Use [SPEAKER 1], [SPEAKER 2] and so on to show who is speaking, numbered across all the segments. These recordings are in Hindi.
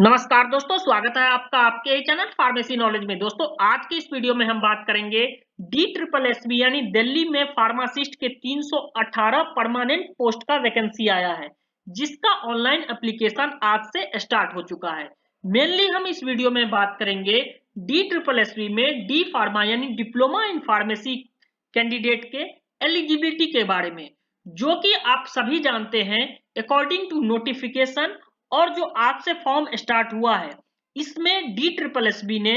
[SPEAKER 1] नमस्कार दोस्तों, स्वागत है आपका आपके ही चैनल फार्मेसी नॉलेज में। दोस्तों, आज की इस वीडियो में हम बात करेंगे डी ट्रिपल एस बी यानी दिल्ली में फार्मासिस्ट के 318 परमानेंट पोस्ट का वैकेंसी आया है, जिसका ऑनलाइन एप्लीकेशन आज से स्टार्ट हो चुका है। मेनली हम इस वीडियो में बात करेंगे डी ट्रिपल एस बी में डी फार्मा यानी डिप्लोमा इन फार्मेसी कैंडिडेट के एलिजिबिलिटी के बारे में, जो कि आप सभी जानते हैं अकॉर्डिंग टू नोटिफिकेशन और जो आज से फॉर्म स्टार्ट हुआ है, इसमें डी ट्रिपल एस बी ने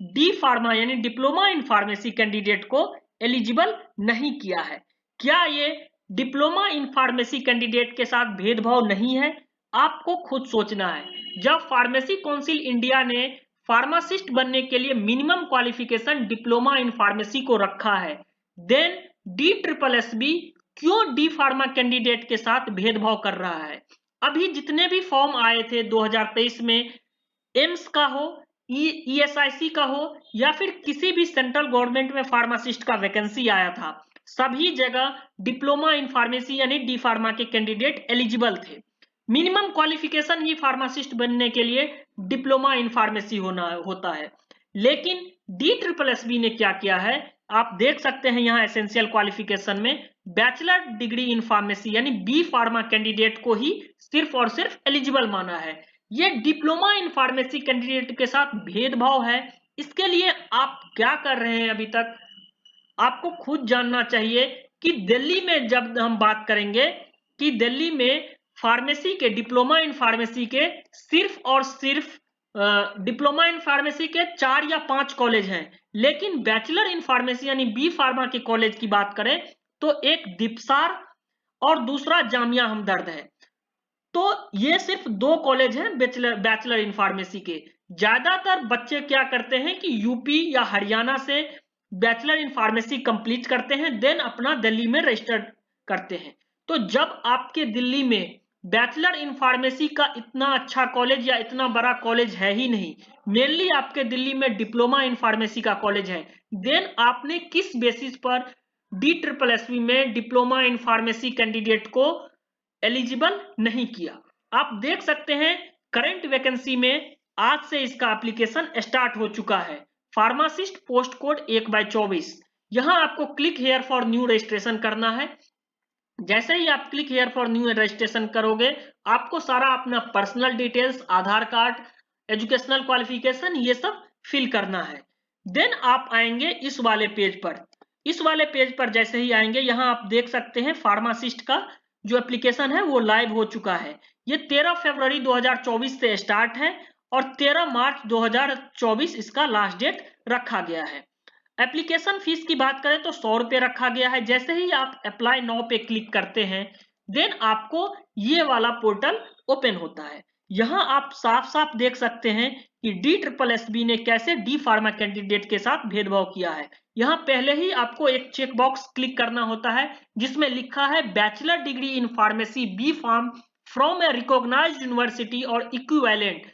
[SPEAKER 1] डी फार्मा यानी डिप्लोमा इन फार्मेसी कैंडिडेट को एलिजिबल नहीं किया है। क्या ये डिप्लोमा इन फार्मेसी कैंडिडेट के साथ भेदभाव नहीं है? आपको खुद सोचना है। जब फार्मेसी काउंसिल इंडिया ने फार्मासिस्ट बनने के लिए minimum qualification diploma in pharmacy को रखा है, then D triple S B क्यों डी फार्मा कैंडिडेट के साथ भेदभाव कर रहा है? अभी जितने भी फॉर्म आए थे 2023 में, एम्स का हो, ईएसआईसी का हो या फिर किसी भी सेंट्रल गवर्नमेंट में फार्मासिस्ट का वैकेंसी आया था, सभी जगह डिप्लोमा इन फार्मेसी यानी डी फार्मा के कैंडिडेट एलिजिबल थे। मिनिमम क्वालिफिकेशन ही फार्मासिस्ट बनने के लिए डिप्लोमा इन फार्मेसी होना होता है। लेकिन डी ट्रिपल एस बी ने क्या किया है, आप देख सकते हैं यहाँ एसेंशियल क्वालिफिकेशन में बैचलर डिग्री इन फार्मेसी यानी बी फार्मा कैंडिडेट को ही सिर्फ और सिर्फ एलिजिबल माना है। ये डिप्लोमा इन फार्मेसी कैंडिडेट के साथ भेदभाव है। इसके लिए आप क्या कर रहे हैं अभी तक, आपको खुद जानना चाहिए कि दिल्ली में जब हम बात करेंगे कि दिल्ली में फार्मेसी के डिप्लोमा इन फार्मेसी के सिर्फ और सिर्फ डिप्लोमा इन फार्मेसी के 4 या 5 कॉलेज हैं, लेकिन बैचलर इन फार्मेसी यानी बी फार्मा के कॉलेज की बात करें तो एक दीपसार और दूसरा जामिया हमदर्द है। तो ये सिर्फ 2 कॉलेज हैं बैचलर इन फार्मेसी के। ज्यादातर बच्चे क्या करते हैं कि यूपी या हरियाणा से बैचलर इन फार्मेसी कंप्लीट करते हैं, देन अपना दिल्ली में रजिस्टर करते हैं। तो जब आपके दिल्ली में बैचलर इन फार्मेसी का इतना अच्छा कॉलेज या इतना बड़ा कॉलेज है ही नहीं, मेनली आपके दिल्ली में डिप्लोमा इन फार्मेसी का कॉलेज है, देन आपने किस बेसिस पर डी ट्रिपल एस में डिप्लोमा इन फार्मेसी कैंडिडेट को एलिजिबल नहीं किया? आप देख सकते हैं करंट वैकेंसी में आज से इसका एप्लीकेशन स्टार्ट हो चुका है। Pharmacist post code 1/24। यहां आपको click here for new registration करना है। जैसे ही आप click here for new registration करोगे, आपको सारा अपना पर्सनल डिटेल्स, आधार कार्ड, एजुकेशनल क्वालिफिकेशन ये सब फिल करना है। देन आप आएंगे इस वाले पेज पर। इस वाले पेज पर जैसे ही आएंगे, यहाँ आप देख सकते हैं फार्मासिस्ट का जो एप्लीकेशन है वो लाइव हो चुका है। ये 13 फरवरी 2024 से स्टार्ट है और 13 मार्च 2024 इसका लास्ट डेट रखा गया है। एप्लीकेशन फीस की बात करें तो 100 रुपये रखा गया है। जैसे ही आप अप्लाई नाउ पे क्लिक करते हैं, देन आपको ये वाला पोर्टल ओपन होता है। यहाँ आप साफ साफ देख सकते हैं कि डी ट्रिपल एस बी ने कैसे डी फार्मा कैंडिडेट के साथ भेदभाव किया है। यहाँ पहले ही आपको एक चेक बॉक्स क्लिक करना होता है जिसमें लिखा है bachelor degree in pharmacy B pharm from a recognised university और equivalent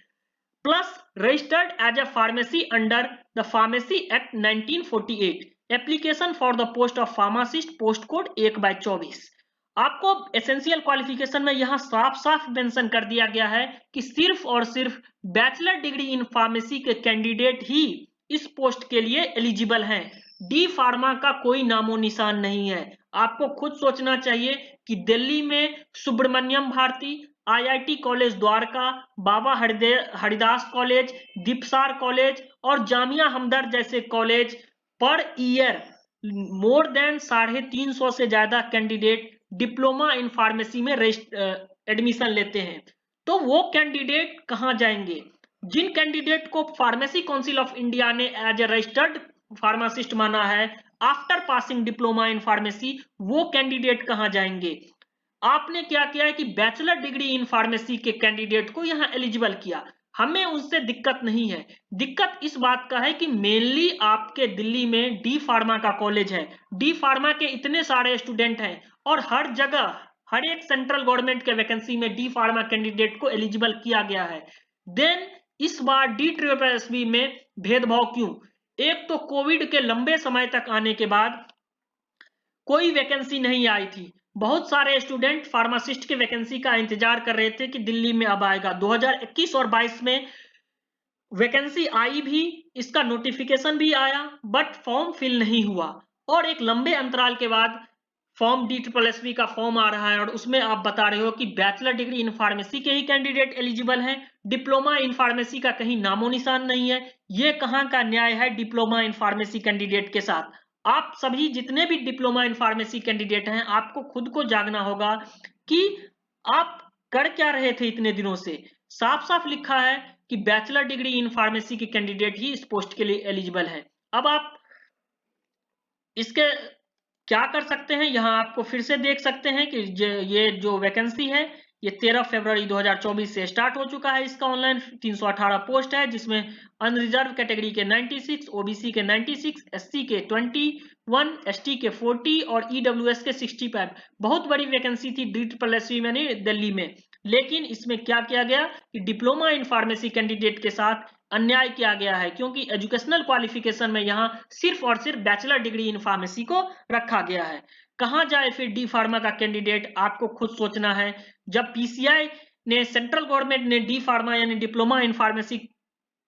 [SPEAKER 1] plus registered as a pharmacy under the Pharmacy Act 1948. Application for the post of pharmacist post code 1/24। आपको एसेंशियल क्वालिफिकेशन में यहाँ साफ साफ मेंशन कर दिया गया है कि सिर्फ और सिर्फ बैचलर डिग्री इन फार्मेसी के कैंडिडेट ही इस पोस्ट के लिए एलिजिबल हैं। डी फार्मा का कोई नामो निशान नहीं है। आपको खुद सोचना चाहिए कि दिल्ली में सुब्रमण्यम भारती, आईआईटी कॉलेज द्वारका, बाबा हरिदास कॉलेज, दीपसार कॉलेज और जामिया हमदर्द जैसे college per year more than 350 से ज्यादा कैंडिडेट डिप्लोमा इन फार्मेसी में एडमिशन लेते हैं। तो वो कैंडिडेट कहाँ जाएंगे? जिन कैंडिडेट को फार्मेसी काउंसिल ऑफ इंडिया ने एज ए रजिस्टर्ड फार्मासिस्ट माना है after passing diploma in pharmacy, वो कैंडिडेट कहाँ जाएंगे? आपने क्या किया है कि बैचलर डिग्री इन फार्मेसी के कैंडिडेट को यहां एलिजिबल किया। हमें उससे दिक्कत नहीं है। दिक्कत इस बात का है कि मेनली आपके दिल्ली में डी फार्मा का कॉलेज है, डी फार्मा के इतने सारे स्टूडेंट हैं और हर जगह हर एक सेंट्रल गवर्नमेंट के वैकेंसी में डी फार्मा कैंडिडेट को एलिजिबल किया गया है। देन इस बार डी ट्रिपल एस बी में भेदभाव क्यों? एक तो कोविड के लंबे समय तक आने के बाद कोई वैकेंसी नहीं आई थी, बहुत सारे स्टूडेंट फार्मासिस्ट के वैकेंसी का इंतजार कर रहे थे कि दिल्ली में अब आएगा। 2021 और 22 में वैकेंसी आई भी, इसका नोटिफिकेशन भी आया, बट फॉर्म फिल नहीं हुआ। और एक लंबे अंतराल के बाद फॉर्म DSSB का फॉर्म आ रहा है और उसमें आप बता रहे हो कि बैचलर डिग्री इन फार्मेसी के ही कैंडिडेट एलिजिबल हैं, डिप्लोमा इन फार्मेसी का कहीं नामो निशान नहीं है। ये कहाँ का न्याय है डिप्लोमा इन फार्मेसी कैंडिडेट के साथ? आप सभी जितने भी डिप्लोमा इन फार्मेसी कैंडिडेट हैं, आपको खुद को जागना होगा कि आप कर क्या रहे थे इतने दिनों से। साफ साफ लिखा है कि बैचलर डिग्री इन फार्मेसी के कैंडिडेट ही इस पोस्ट के लिए एलिजिबल है। अब आप इसके क्या कर सकते हैं, यहाँ आपको फिर से देख सकते हैं कि ये जो वैकेंसी है ये 13 फरवरी 2024 से स्टार्ट हो चुका है। इसका ऑनलाइन 318 पोस्ट है, जिसमें अनरिजर्व कैटेगरी के 96, ओबीसी के 96, एससी के 21, एसटी के 40 और ईडब्ल्यूएस के 65। बहुत बड़ी वैकेंसी थी DSSB यानी दिल्ली में। लेकिन इसमें क्या किया गया कि डिप्लोमा इन फार्मेसी कैंडिडेट के साथ अन्याय किया गया है, क्योंकि एजुकेशनल क्वालिफिकेशन में यहाँ सिर्फ और सिर्फ बैचलर डिग्री इन फार्मेसी को रखा गया है। कहाँ जाए फिर डी फार्मा का कैंडिडेट, आपको खुद सोचना है। जब PCI ने, सेंट्रल गवर्नमेंट ने डी फार्मा यानी डिप्लोमा इन फार्मेसी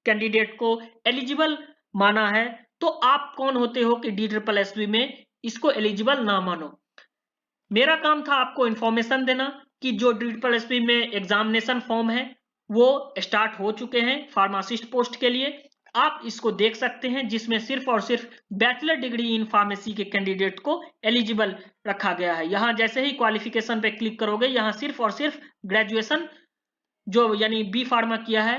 [SPEAKER 1] कैंडिडेट को एलिजिबल माना है, तो आप कौन होते हो कि DSSB में इसको एलिजिबल ना मानो। मेरा काम था आपको इंफॉर्मेशन देना कि जो DSSB में एग्जामिनेशन फॉर्म है वो स्टार्ट हो चुके हैं फार्मासिस्ट पोस्ट के लिए। आप इसको देख सकते हैं, जिसमें सिर्फ और सिर्फ बैचलर डिग्री इन फार्मेसी के कैंडिडेट को एलिजिबल रखा गया है। यहाँ जैसे ही क्वालिफिकेशन पे क्लिक करोगे, यहाँ सिर्फ और सिर्फ ग्रेजुएशन जो यानी बी फार्मा किया है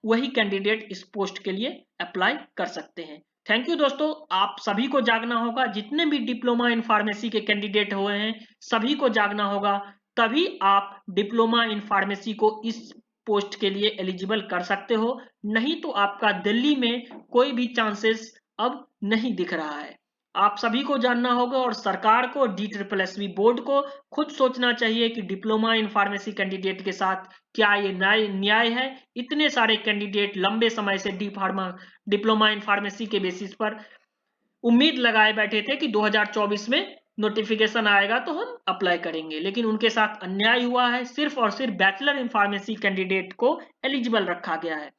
[SPEAKER 1] वही कैंडिडेट इस पोस्ट के लिए अप्लाई कर सकते हैं। थैंक यू दोस्तों, आप सभी को जागना होगा। जितने भी डिप्लोमा इन फार्मेसी के कैंडिडेट हुए हैं सभी को जागना होगा, तभी आप डिप्लोमा इन फार्मेसी को इस पोस्ट के लिए एलिजिबल कर सकते हो। नहीं तो आपका दिल्ली में कोई भी चांसेस अब नहीं दिख रहा है। आप सभी को जानना होगा और सरकार को, DSSB बोर्ड को खुद सोचना चाहिए कि डिप्लोमा इन फार्मेसी कैंडिडेट के साथ क्या ये न्याय है। इतने सारे कैंडिडेट लंबे समय से डिप्लोमा इन फार्मेसी के बेसिस पर उम्मीद लगाए बैठे थे कि 2024 में नोटिफिकेशन आएगा तो हम अप्लाई करेंगे, लेकिन उनके साथ अन्याय हुआ है। सिर्फ और सिर्फ बैचलर इन फार्मेसी कैंडिडेट को एलिजिबल रखा गया है।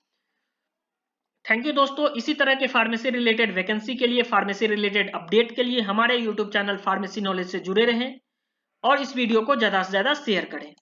[SPEAKER 1] थैंक यू दोस्तों, इसी तरह के फार्मेसी रिलेटेड वैकेंसी के लिए, फार्मेसी रिलेटेड अपडेट के लिए हमारे यूट्यूब चैनल फार्मेसी नॉलेज से जुड़े रहें और इस वीडियो को ज्यादा से ज्यादा शेयर करें।